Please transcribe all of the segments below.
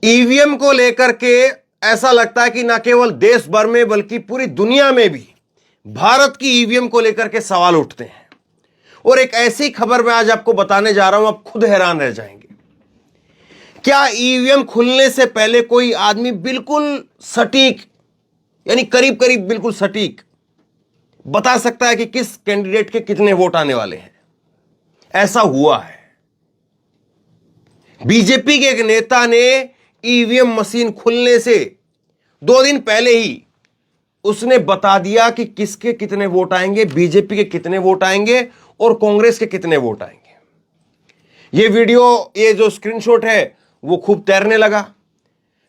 EVM को लेकर के ऐसा लगता है कि ना केवल देश भर में बल्कि पूरी दुनिया में भी भारत की ईवीएम को लेकर के सवाल उठते हैं। और एक ऐसी खबर मैं आज आपको बताने जा रहा हूं, आप खुद हैरान रह जाएंगे। क्या ईवीएम खुलने से पहले कोई आदमी बिल्कुल सटीक, यानी करीब करीब बिल्कुल सटीक बता सकता है कि किस कैंडिडेट के कितने वोट आने वाले हैं? ऐसा हुआ है। बीजेपी के एक नेता ने ईवीएम मशीन खुलने से 2 दिन पहले ही उसने बता दिया कि किसके कितने वोट आएंगे, बीजेपी के कितने वोट आएंगे और कांग्रेस के कितने वोट आएंगे। यह वीडियो, ये जो स्क्रीनशॉट है वो खूब तैरने लगा।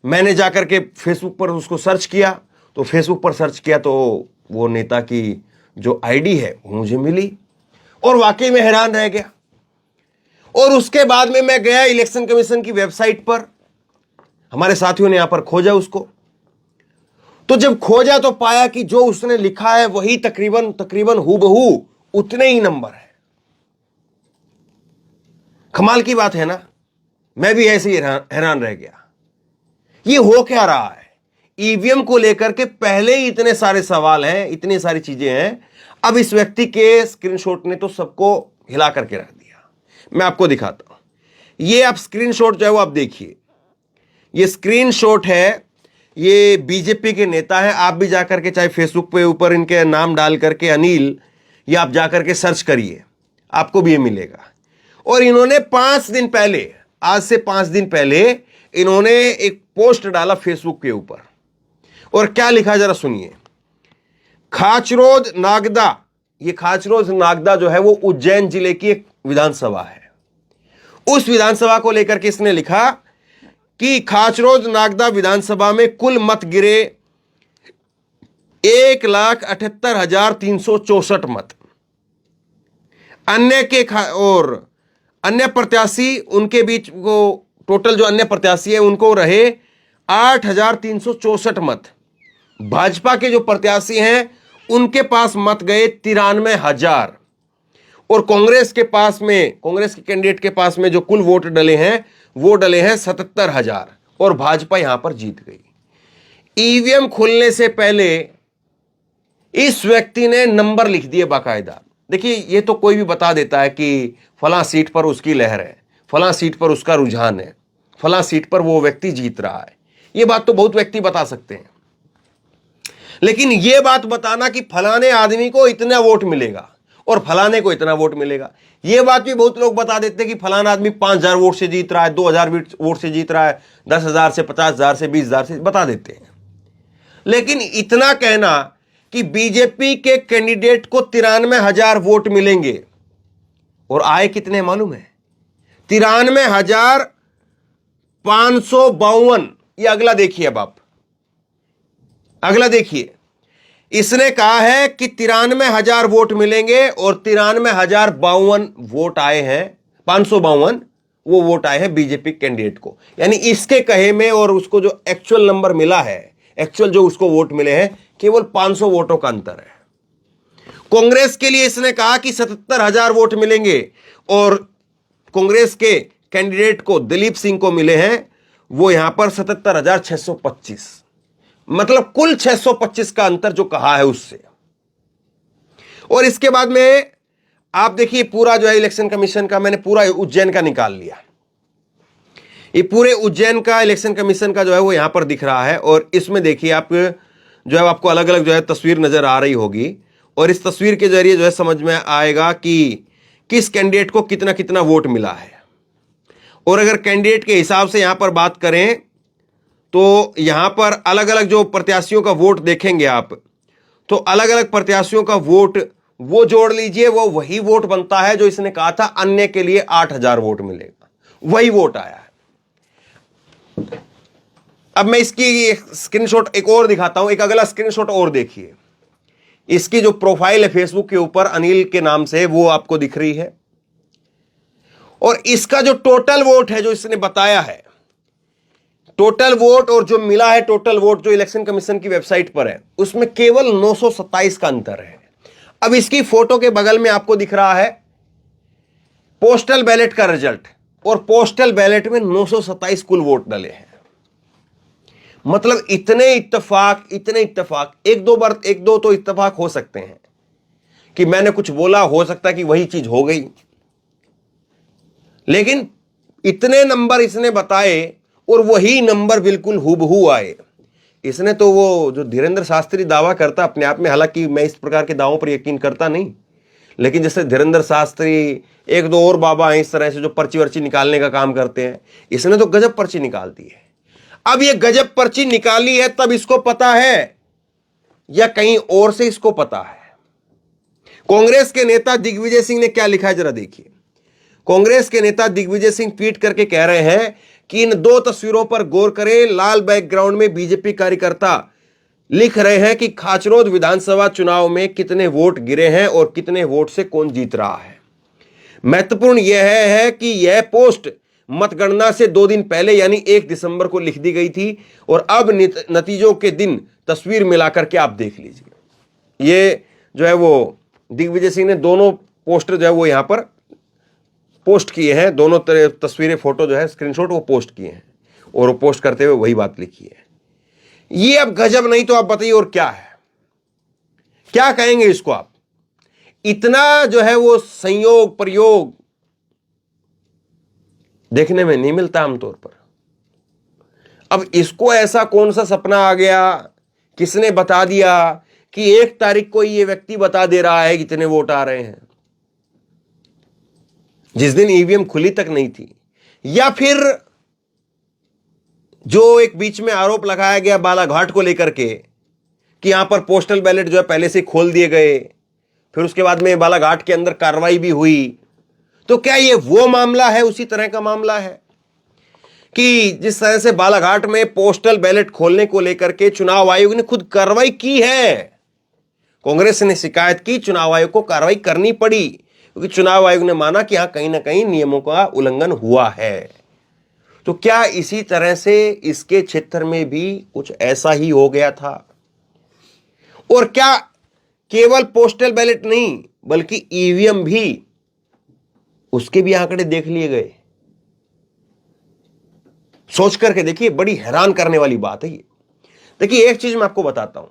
मैंने जाकर के फेसबुक पर उसको सर्च किया, तो फेसबुक पर सर्च किया तो वो नेता की जो आईडी है वो मुझे मिली और वाकई में हैरान रह गया। और उसके बाद में मैं गया इलेक्शन कमीशन की वेबसाइट पर, हमारे साथियों ने यहां पर खोजा उसको। तो जब खोजा तो पाया कि जो उसने लिखा है वही तकरीबन हूबहू उतने ही नंबर है। कमाल की बात है ना। मैं भी ऐसे ही हैरान रह गया। ये हो क्या रहा है? ईवीएम को लेकर के पहले ही इतने सारे सवाल हैं, इतनी सारी चीजें हैं। अब इस व्यक्ति के स्क्रीनशॉट ने तो सबको हिला करके रख दिया। मैं आपको दिखाता हूं। ये आप स्क्रीनशॉट जो है वो आप देखिए। ये स्क्रीनशॉट है, ये बीजेपी के नेता है। आप भी जाकर के चाहे फेसबुक पे ऊपर इनके नाम डाल करके अनिल, ये आप जाकर के सर्च करिए, आपको भी ये मिलेगा। और इन्होंने 5 दिन पहले, आज से 5 दिन पहले इन्होंने एक पोस्ट डाला फेसबुक के ऊपर। और क्या लिखा जरा सुनिए। खाचरोद नागदा, ये खाचरोद नागदा जो है वो उज्जैन जिले की एक विधानसभा है। उस विधानसभा को लेकर के इसने लिखा कि खाचरोद नागदा विधानसभा में कुल मत गिरे 1,78,364 मत। और अन्य प्रत्याशी उनके बीच को टोटल जो अन्य प्रत्याशी है उनको रहे 8,364 मत। भाजपा के जो प्रत्याशी हैं उनके पास मत गए 93,000। और कांग्रेस के कैंडिडेट के पास में जो कुल वोट डले हैं वो डले हैं 77,000 और भाजपा यहां पर जीत गई। ईवीएम खुलने से पहले इस व्यक्ति ने नंबर लिख दिए बाकायदा। देखिए, ये तो कोई भी बता देता है कि फलां सीट पर उसकी लहर है, फलां सीट पर उसका रुझान है, फलां सीट पर वो व्यक्ति जीत रहा है। ये बात तो बहुत व्यक्ति बता सकते हैं, लेकिन ये बात बताना कि फलाने आदमी को इतना वोट मिलेगा और फलाने को इतना वोट मिलेगा, ये बात भी बहुत लोग बता देते हैं कि फलाना आदमी 5,000 वोट से जीत रहा है, 2,000 वोट से जीत रहा है, 10,000 से, 50,000 से, 20,000 से बता देते हैं। लेकिन इतना कहना कि बीजेपी के कैंडिडेट को 93,000 वोट मिलेंगे, और आए कितने मालूम है? 93,552। ये अगला देखिए, अब आप अगला देखिए। इसने कहा है कि 93,000 वोट मिलेंगे और 93,052 वोट आए हैं, 552 वो वोट आए हैं बीजेपी कैंडिडेट को। यानी इसके कहे में और उसको जो एक्चुअल नंबर मिला है, एक्चुअल जो उसको वोट मिले हैं, केवल 500 वोटों का अंतर है। कांग्रेस के लिए इसने कहा कि 77,000 वोट मिलेंगे और कांग्रेस के कैंडिडेट को, दिलीप सिंह को मिले हैं वो यहां पर 77,625। मतलब कुल 625 का अंतर जो कहा है उससे। और इसके बाद में आप देखिए पूरा जो है इलेक्शन कमीशन का, मैंने पूरा उज्जैन का निकाल लिया। ये पूरे उज्जैन का इलेक्शन कमीशन का जो है वो यहां पर दिख रहा है। और इसमें देखिए आप जो है आपको अलग अलग जो है तस्वीर नजर आ रही होगी, और इस तस्वीर के जरिए जो है समझ में आएगा कि किस कैंडिडेट को कितना कितना वोट मिला है। और अगर कैंडिडेट के हिसाब से यहां पर बात करें तो यहां पर अलग अलग जो प्रत्याशियों का वोट देखेंगे आप, तो अलग अलग प्रत्याशियों का वोट वो जोड़ लीजिए, वो वही वोट बनता है जो इसने कहा था अन्य के लिए 8,000 वोट मिलेगा, वही वोट आया है। अब मैं इसकी स्क्रीनशॉट एक और दिखाता हूं, एक अगला स्क्रीनशॉट और देखिए। इसकी जो प्रोफाइल है फेसबुक के ऊपर अनिल के नाम से, वो आपको दिख रही है। और इसका जो टोटल वोट है जो इसने बताया है, टोटल वोट और जो मिला है टोटल वोट जो इलेक्शन कमीशन की वेबसाइट पर है, उसमें केवल 927 का अंतर है। अब इसकी फोटो के बगल में आपको दिख रहा है पोस्टल बैलेट का रिजल्ट, और पोस्टल बैलेट में 927 कुल वोट डले हैं। मतलब इतने इत्तेफाक, एक दो तो इत्तेफाक हो सकते हैं कि मैंने कुछ बोला, हो सकता है कि वही चीज हो गई, लेकिन इतने नंबर इसने बताए और वही नंबर बिल्कुल हुबहू आए। इसने तो वो जो धीरेंद्र शास्त्री दावा करता अपने आप में, हालांकि मैं इस प्रकार के दावों पर यकीन करता नहीं, लेकिन जैसे धीरेंद्र शास्त्री, एक दो और बाबा हैं इस तरह से जो पर्ची वर्ची निकालने का काम करते हैं, इसने तो गजब पर्ची निकाल दी है। अब ये गजब पर्ची निकाली है तब इसको पता है या कहीं और से इसको पता है? कांग्रेस के नेता दिग्विजय सिंह ने क्या लिखा है जरा देखिए। कांग्रेस के नेता दिग्विजय सिंह ट्वीट करके कह रहे हैं कि इन दो तस्वीरों पर गौर करें। लाल बैकग्राउंड में बीजेपी कार्यकर्ता लिख रहे हैं कि खाचरोद विधानसभा चुनाव में कितने वोट गिरे हैं और कितने वोट से कौन जीत रहा है। महत्वपूर्ण यह है कि यह पोस्ट मतगणना से 2 दिन पहले यानी 1 दिसंबर को लिख दी गई थी और अब नतीजों के दिन तस्वीर मिलाकर के आप देख लीजिए। ये जो है वो दिग्विजय सिंह ने दोनों पोस्टर जो है वो यहां पर पोस्ट किए हैं, दोनों तरह तस्वीरें, फोटो जो है स्क्रीनशॉट वो पोस्ट किए हैं और वो पोस्ट करते हुए वही बात लिखी है। ये अब गजब नहीं तो आप बताइए और क्या है, क्या कहेंगे इसको आप? इतना जो है वो संयोग प्रयोग देखने में नहीं मिलता आमतौर पर। अब इसको ऐसा कौन सा सपना आ गया, किसने बता दिया कि 1 तारीख को ये व्यक्ति बता दे रहा है कितने वोट आ रहे हैं, जिस दिन ईवीएम खुली तक नहीं थी? या फिर जो एक बीच में आरोप लगाया गया बालाघाट को लेकर के कि यहां पर पोस्टल बैलेट जो है पहले से खोल दिए गए, फिर उसके बाद में बालाघाट के अंदर कार्रवाई भी हुई, तो क्या ये वो मामला है, उसी तरह का मामला है कि जिस तरह से बालाघाट में पोस्टल बैलेट खोलने को लेकर के चुनाव आयोग ने खुद कार्रवाई की है? कांग्रेस ने शिकायत की, चुनाव आयोग को कार्रवाई करनी पड़ी क्योंकि चुनाव आयोग ने माना कि यहां कहीं ना कहीं नियमों का उल्लंघन हुआ है। तो क्या इसी तरह से इसके क्षेत्र में भी कुछ ऐसा ही हो गया था? और क्या केवल पोस्टल बैलेट नहीं बल्कि ईवीएम भी, उसके भी आंकड़े देख लिए गए? सोच करके देखिए, बड़ी हैरान करने वाली बात है ये। देखिए एक चीज मैं आपको बताता हूं,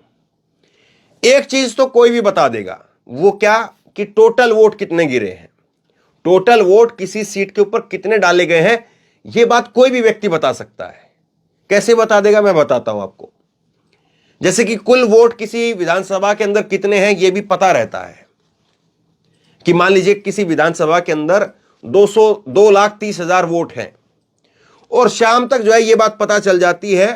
एक चीज तो कोई भी बता देगा, वो क्या कि टोटल वोट कितने गिरे हैं, टोटल वोट किसी सीट के ऊपर कितने डाले गए हैं, यह बात कोई भी व्यक्ति बता सकता है। कैसे बता देगा, मैं बताता हूं आपको। जैसे कि कुल वोट किसी विधानसभा के अंदर कितने हैं यह भी पता रहता है कि मान लीजिए किसी विधानसभा के अंदर 2,30,000 वोट हैं और शाम तक जो है यह बात पता चल जाती है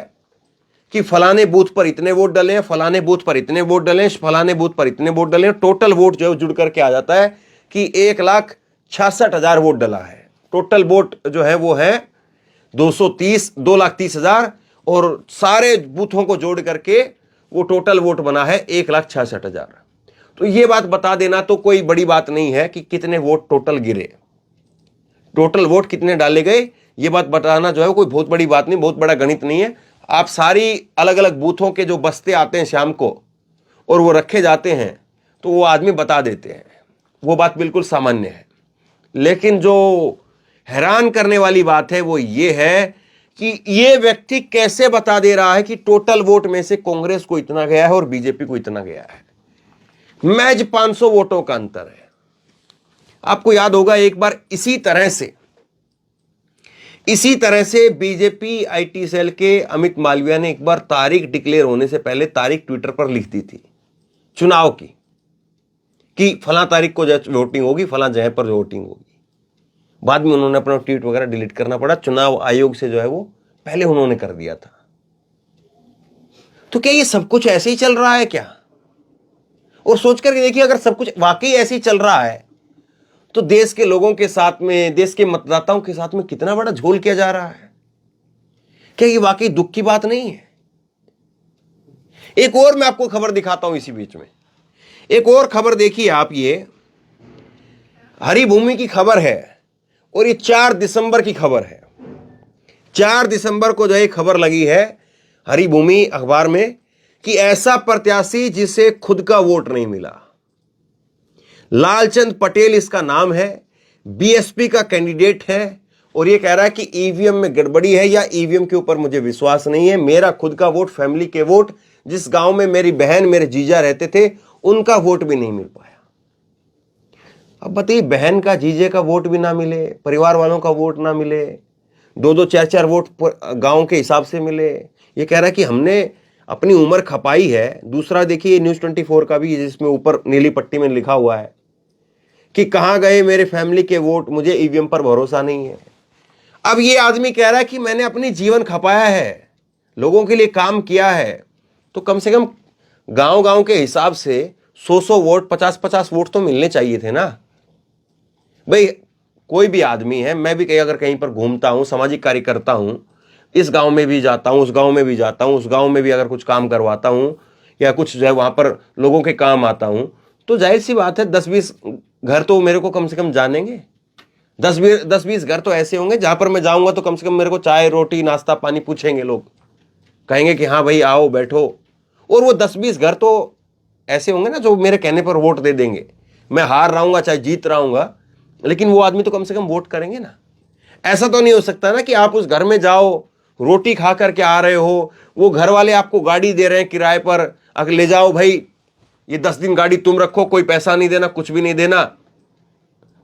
कि फलाने बूथ पर इतने वोट डले हैं, फलाने बूथ पर इतने वोट डले हैं, फलाने बूथ पर इतने वोट डले हैं। टोटल वोट जो है जुड़ करके आ जाता है कि 1,66,000 वोट डला है। टोटल वोट जो है वो है 2,30,000 और सारे बूथों को जोड़ करके वो टोटल वोट बना है 1,66,000। तो ये बात बता देना तो कोई बड़ी बात नहीं है कि कितने वोट टोटल गिरे, टोटल वोट कितने डाले गए, ये बात बताना जो है कोई बहुत बड़ी बात नहीं, बहुत बड़ा गणित नहीं है। आप सारी अलग अलग बूथों के जो बस्ते आते हैं शाम को और वो रखे जाते हैं तो वो आदमी बता देते हैं, वो बात बिल्कुल सामान्य है। लेकिन जो हैरान करने वाली बात है वो ये है कि ये व्यक्ति कैसे बता दे रहा है कि टोटल वोट में से कांग्रेस को इतना गया है और बीजेपी को इतना गया है। महज 500 वोटों का अंतर है। आपको याद होगा एक बार इसी तरह से बीजेपी आईटी सेल के अमित मालविया ने एक बार तारीख डिक्लेयर होने से पहले तारीख ट्विटर पर लिख दी थी चुनाव की कि फला तारीख को वोटिंग होगी, फला जगह पर वोटिंग होगी। बाद में उन्होंने अपना ट्वीट वगैरह डिलीट करना पड़ा, चुनाव आयोग से जो है वो पहले उन्होंने कर दिया था। तो क्या ये सब कुछ ऐसे ही चल रहा है क्या? और सोच करके देखिए, अगर सब कुछ वाकई ऐसे ही चल रहा है तो देश के लोगों के साथ में, देश के मतदाताओं के साथ में कितना बड़ा झोल किया जा रहा है। क्या ये वाकई दुख की बात नहीं है? एक और मैं आपको खबर दिखाता हूं इसी बीच में, एक और खबर देखिए आप। ये हरिभूमि की खबर है और ये 4 दिसंबर की खबर है। 4 दिसंबर को जो है खबर लगी है हरिभूमि अखबार में कि ऐसा प्रत्याशी जिसे खुद का वोट नहीं मिला। लालचंद पटेल इसका नाम है, बीएसपी का कैंडिडेट है और ये कह रहा है कि ईवीएम में गड़बड़ी है या ईवीएम के ऊपर मुझे विश्वास नहीं है, मेरा खुद का वोट, फैमिली के वोट, जिस गांव में मेरी बहन मेरे जीजा रहते थे उनका वोट भी नहीं मिल पाया। अब बताइए, बहन का जीजे का वोट भी ना मिले, परिवार वालों का वोट ना मिले, 2-2 4-4 वोट गांव के हिसाब से मिले। ये कह रहा है कि हमने अपनी उम्र खपाई है। दूसरा देखिए न्यूज़ 24 का भी, जिसमें ऊपर नीली पट्टी में लिखा हुआ है कि कहां गए मेरे फैमिली के वोट, मुझे ईवीएम पर भरोसा नहीं है। अब ये आदमी कह रहा है कि मैंने अपनी जीवन खपाया है, लोगों के लिए काम किया है, तो कम से कम गांव गांव के हिसाब से 100-100 वोट, 50-50 वोट तो मिलने चाहिए थे ना भाई। कोई भी आदमी है, मैं भी कहीं अगर कहीं पर घूमता हूं, सामाजिक कार्य करता हूं, इस गांव में भी जाता हूं, उस गांव में भी जाता हूं, उस गांव में भी अगर कुछ काम करवाता हूं या कुछ जो है वहां पर लोगों के काम आता हूं, तो जाहिर सी बात है 10-20 घर तो मेरे को कम से कम जानेंगे। 10-20 घर तो ऐसे होंगे जहां पर मैं जाऊंगा तो कम से कम मेरे को चाय रोटी नाश्ता पानी पूछेंगे लोग, कहेंगे कि हाँ भाई आओ बैठो। और वो 10-20 घर तो ऐसे होंगे ना जो मेरे कहने पर वोट दे देंगे। मैं हार रहा हूंगा चाहे जीत रहा हूंगा, लेकिन वो आदमी तो कम से कम वोट करेंगे ना। ऐसा तो नहीं हो सकता ना कि आप उस घर में जाओ, रोटी खा करके आ रहे हो, वो घर वाले आपको गाड़ी दे रहे हैं किराए पर, अगर ले जाओ भाई ये 10 दिन गाड़ी तुम रखो, कोई पैसा नहीं देना, कुछ भी नहीं देना,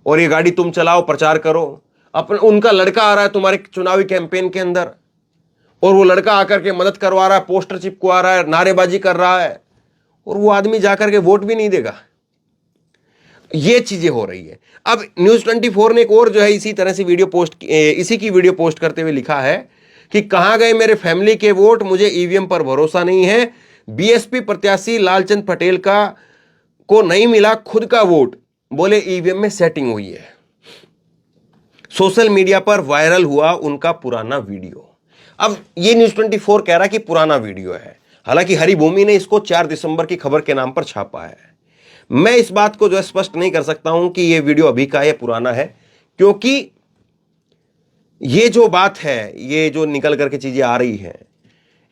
और ये गाड़ी तुम चलाओ, प्रचार करो। अपना उनका लड़का आ रहा है तुम्हारे चुनावी कैंपेन के अंदर, और वो लड़का आकर के मदद करवा रहा है, पोस्टर चिपकवा रहा है, नारेबाजी कर रहा है, और वो आदमी जाकर के वोट भी नहीं देगा। ये चीजें हो रही है। अब न्यूज़ 24 ने एक और जो है इसी तरह से इसी की वीडियो पोस्ट करते हुए लिखा है कि कहां गए मेरे फैमिली के वोट, मुझे ईवीएम पर भरोसा नहीं है। बीएसपी प्रत्याशी लालचंद पटेल को नहीं मिला खुद का वोट, बोले ईवीएम में सेटिंग हुई है। सोशल मीडिया पर वायरल हुआ उनका पुराना वीडियो। अब ये न्यूज़ 24 कह रहा है कि पुराना वीडियो है, हालांकि हरिभूमि ने इसको 4 दिसंबर की खबर के नाम पर छापा है। मैं इस बात को जो स्पष्ट नहीं कर सकता हूं कि यह वीडियो अभी का या पुराना है, क्योंकि ये जो बात है, ये जो निकल करके चीजें आ रही हैं,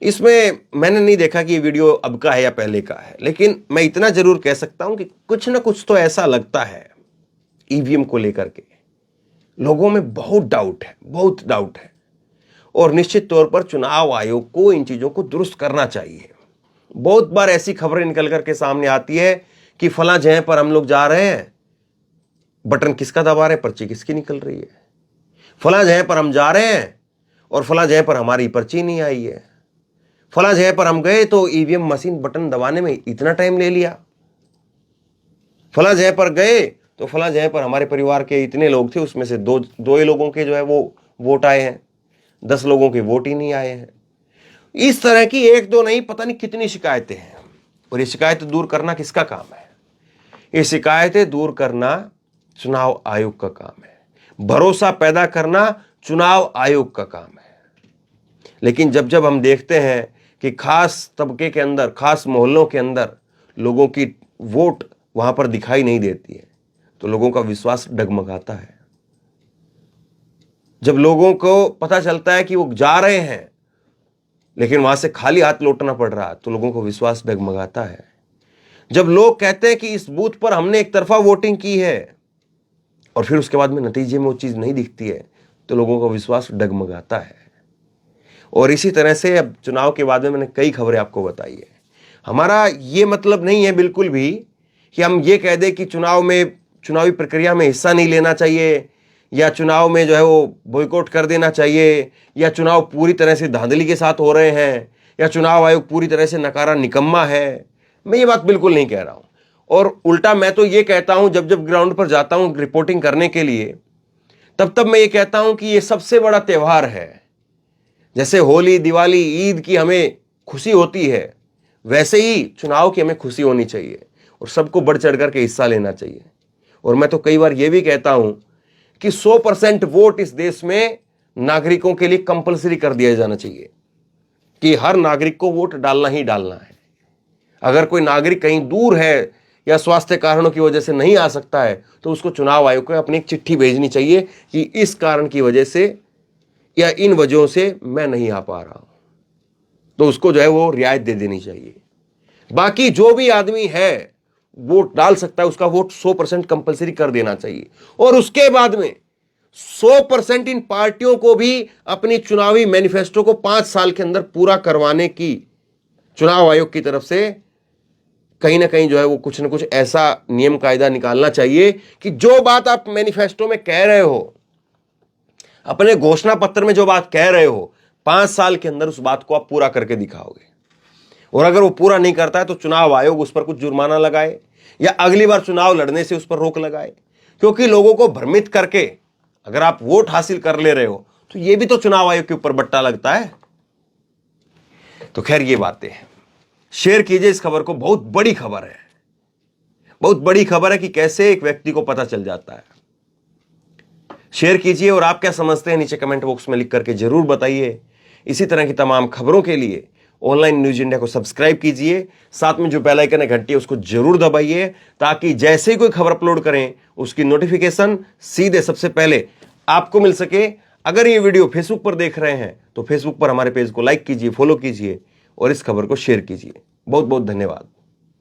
इसमें मैंने नहीं देखा कि ये वीडियो अब का है या पहले का है। लेकिन मैं इतना जरूर कह सकता हूं कि कुछ ना कुछ तो ऐसा लगता है ईवीएम को लेकर के लोगों में बहुत डाउट है, बहुत डाउट है, और निश्चित तौर पर चुनाव आयोग को इन चीजों को दुरुस्त करना चाहिए। बहुत बार ऐसी खबरें निकल करके सामने आती है कि फला जगह पर हम लोग जा रहे हैं, बटन किसका दबा रहे हैं, पर्ची किसकी निकल रही है। फला जगह पर हम जा रहे हैं और फला जगह पर हमारी पर्ची नहीं आई है। फला जगह पर हम गए तो ईवीएम मशीन बटन दबाने में इतना टाइम ले लिया। फला जगह पर गए तो फला जगह पर हमारे परिवार के इतने लोग थे, उसमें से दो ही लोगों के जो है वो वोट आए हैं, 10 लोगों के वोट ही नहीं आए हैं। इस तरह की एक दो नहीं, पता नहीं कितनी शिकायतें हैं। और ये शिकायतें दूर करना किसका काम है? ये शिकायतें दूर करना चुनाव आयोग का काम है। भरोसा पैदा करना चुनाव आयोग का काम है। लेकिन जब जब हम देखते हैं कि खास तबके के अंदर, खास मोहल्लों के अंदर लोगों की वोट वहां पर दिखाई नहीं देती है, तो लोगों का विश्वास डगमगाता है। जब लोगों को पता चलता है कि वो जा रहे हैं लेकिन वहां से खाली हाथ लौटना पड़ रहा है, तो लोगों को विश्वास डगमगाता है। जब लोग कहते हैं कि इस बूथ पर हमने एक तरफा वोटिंग की है और फिर उसके बाद में नतीजे में वो चीज नहीं दिखती है, तो लोगों का विश्वास डगमगाता है। और इसी तरह से अब चुनाव के बाद में मैंने कई खबरें आपको बताई है। हमारा ये मतलब नहीं है बिल्कुल भी कि हम ये कह दें कि चुनावी प्रक्रिया में हिस्सा नहीं लेना चाहिए, या चुनाव में जो है वो बॉयकॉट कर देना चाहिए, या चुनाव पूरी तरह से धांधली के साथ हो रहे हैं, या चुनाव आयोग पूरी तरह से नकारा निकम्मा है। मैं ये बात बिल्कुल नहीं कह रहा हूं। और उल्टा मैं तो ये कहता हूं, जब जब ग्राउंड पर जाता हूं रिपोर्टिंग करने के लिए, तब तब मैं ये कहता हूं कि ये सबसे बड़ा त्यौहार है। जैसे होली, दिवाली, ईद की हमें खुशी होती है, वैसे ही चुनाव की हमें खुशी होनी चाहिए और सबको बढ़ चढ़ करके हिस्सा लेना चाहिए। और मैं तो कई बार यह भी कहता हूं कि 100% वोट इस देश में नागरिकों के लिए कंपलसरी कर दिया जाना चाहिए, कि हर नागरिक को वोट डालना ही डालना है। अगर कोई नागरिक कहीं दूर है या स्वास्थ्य कारणों की वजह से नहीं आ सकता है, तो उसको चुनाव आयोग को अपनी एक चिट्ठी भेजनी चाहिए कि इस कारण की वजह से या इन वजहों से मैं नहीं आ पा रहा हूं, तो उसको जो है वो रियायत दे देनी चाहिए। बाकी जो भी आदमी है वोट डाल सकता है, उसका वोट 100% कंपलसरी कर देना चाहिए। और उसके बाद में 100% इन पार्टियों को भी अपनी चुनावी मैनिफेस्टो को 5 साल के अंदर पूरा करवाने की चुनाव आयोग की तरफ से कहीं ना कहीं जो है वो कुछ ना कुछ ऐसा नियम कायदा निकालना चाहिए कि जो बात आप मैनिफेस्टो में कह रहे हो, अपने घोषणा पत्र में जो बात कह रहे हो, 5 साल के अंदर उस बात को आप पूरा करके दिखाओगे। और अगर वो पूरा नहीं करता है तो चुनाव आयोग उस पर कुछ जुर्माना लगाए या अगली बार चुनाव लड़ने से उस पर रोक लगाए। क्योंकि लोगों को भ्रमित करके अगर आप वोट हासिल कर ले रहे हो तो ये भी तो चुनाव आयोग के ऊपर बट्टा लगता है। तो खैर ये बातें हैं, शेयर कीजिए इस खबर को, बहुत बड़ी खबर है, बहुत बड़ी खबर है कि कैसे एक व्यक्ति को पता चल जाता है। शेयर कीजिए और आप क्या समझते हैं नीचे कमेंट बॉक्स में लिख करके जरूर बताइए। इसी तरह की तमाम खबरों के लिए ऑनलाइन न्यूज इंडिया को सब्सक्राइब कीजिए, साथ में जो बेल आइकन है घंटी है उसको जरूर दबाइए, ताकि जैसे ही कोई खबर अपलोड करें उसकी नोटिफिकेशन सीधे सबसे पहले आपको मिल सके। अगर ये वीडियो फेसबुक पर देख रहे हैं तो फेसबुक पर हमारे पेज को लाइक कीजिए, फॉलो कीजिए और इस खबर को शेयर कीजिए। बहुत बहुत धन्यवाद।